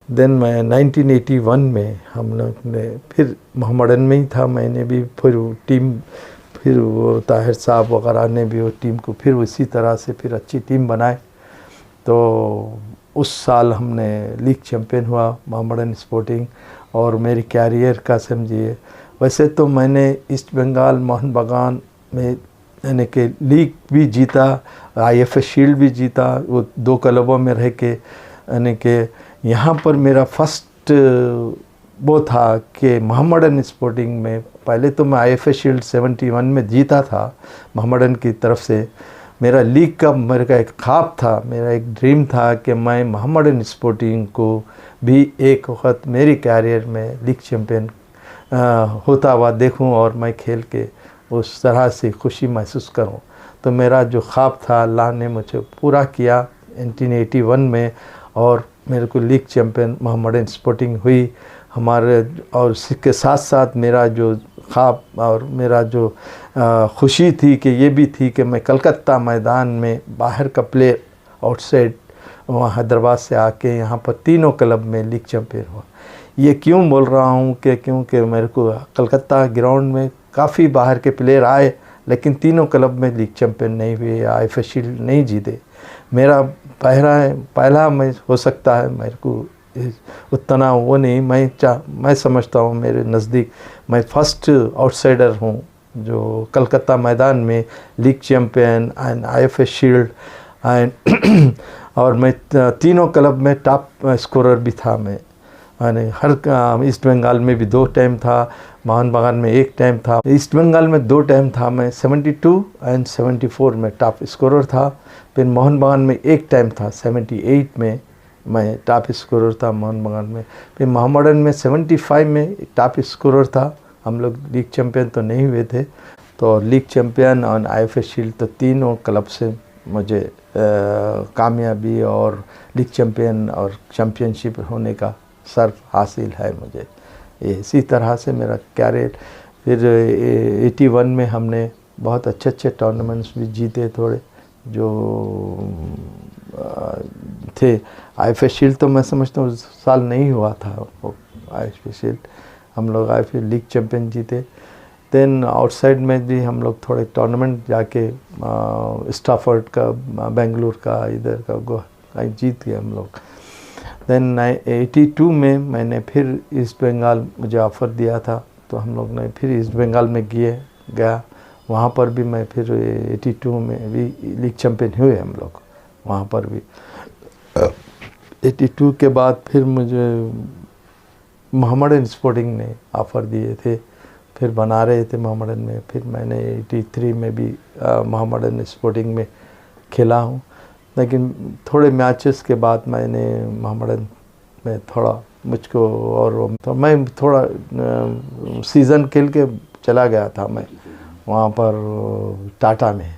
Then मैं 1981 में हम लोग ने फिर मोहम्मडन में ही था, मैंने भी फिर वो टीम, फिर वो ताहिर साहब वगैरह ने भी वो टीम को फिर उसी तरह से फिर अच्छी टीम बनाए। तो उस साल हमने लीग चैम्पियन हुआ मोहम्मडन स्पोर्टिंग, और मेरी कैरियर का समझिए, वैसे तो मैंने ईस्ट बंगाल मोहन बागान में यानी कि लीग भी जीता, आईएफए शील्ड भी जीता, वो 2 क्लबों में रह के, यानी कि यहाँ पर मेरा फर्स्ट वो था कि मोहम्मडन स्पोर्टिंग में, पहले तो मैं आईएफए शील्ड 71 में जीता था मोहम्मडन की तरफ से। मेरा लीग का मेरे का एक ख्वाब था, मेरा एक ड्रीम था कि मैं मोहम्मडन स्पोर्टिंग को भी एक वक्त मेरी कैरियर में लीग चैम्पियन होता हुआ देखूं और मैं खेल के उस तरह से खुशी महसूस करूं। तो मेरा जो ख्वाब था अल्लाह ने मुझे पूरा किया 1981 में, और मेरे को लीग चैम्पियन मोहम्मडन स्पोर्टिंग हुई हमारे। और इसके साथ साथ मेरा जो ख्वाब और मेरा जो खुशी थी कि ये भी थी कि मैं कलकत्ता मैदान में बाहर का प्लेयर आउटसाइड वहाँ हैदराबाद से आके यहाँ पर तीनों क्लब में लीग चैम्पियन हुआ। ये क्यों बोल रहा हूँ कि क्योंकि मेरे को कलकत्ता ग्राउंड में काफ़ी बाहर के प्लेयर आए, लेकिन तीनों क्लब में लीग चैम्पियन नहीं हुए, आईएफए शील्ड नहीं जीते। मेरा पहला मैं हो सकता है, मेरे को उतना वो नहीं, मैं समझता हूँ मेरे नज़दीक मैं फर्स्ट आउटसाइडर हूँ जो कलकत्ता मैदान में league champion and IFA shield and और मैं तीनों क्लब में टॉप स्कोरर भी था। मैं यानी हर ईस्ट बंगाल में भी 2 टाइम था, मोहन बागान में 1 टाइम था। ईस्ट बंगाल में 2 टाइम था, मैं 72 एंड 74 में टॉप स्कोरर था। फिर मोहन बागान में 1 टाइम था, 78 में मैं टॉप स्कोरर था मोहन बागान में। फिर मोहम्मडन में 75 में टॉप स्कोरर था। हम लोग लीग चैम्पियन तो नहीं हुए थे। तो लीग चैम्पियन और आईएफए शील्ड तो तीनों क्लब से मुझे कामयाबी और लीग चैम्पियन और चैम्पियनशिप होने का सर्फ हासिल है मुझे। इसी तरह से मेरा कैरियर। फिर 81 में हमने बहुत अच्छे टूर्नामेंट्स भी जीते थोड़े जो थे। आईएफए शील्ड तो मैं समझता हूँ उस साल नहीं हुआ था वो आईएफए शील्ड, हम लोग आईएफए लीग चैम्पियन जीते। देन आउटसाइड में भी हम लोग थोड़े टूर्नामेंट जाके स्टाफर्ड का, बेंगलुरु का, इधर का कहीं जीत गए हम लोग। देन 82 में मैंने फिर ईस्ट बंगाल मुझे ऑफ़र दिया था, तो हम लोग ने फिर ईस्ट बंगाल में गया। वहाँ पर भी मैं फिर 82 में भी लीग चैम्पियन हुए हम लोग वहाँ पर भी। 82 के बाद फिर मुझे मोहम्मडन स्पोर्टिंग ने ऑफ़र दिए थे, फिर बना रहे थे मोहम्मडन में। फिर मैंने 83 में भी मोहम्मडन स्पोर्टिंग में खेला हूँ, लेकिन थोड़े मैचेस के बाद मैंने मोहम्मडन में थोड़ा मुझको, और तो मैं थोड़ा सीज़न खेल के चला गया था मैं वहाँ पर टाटा में।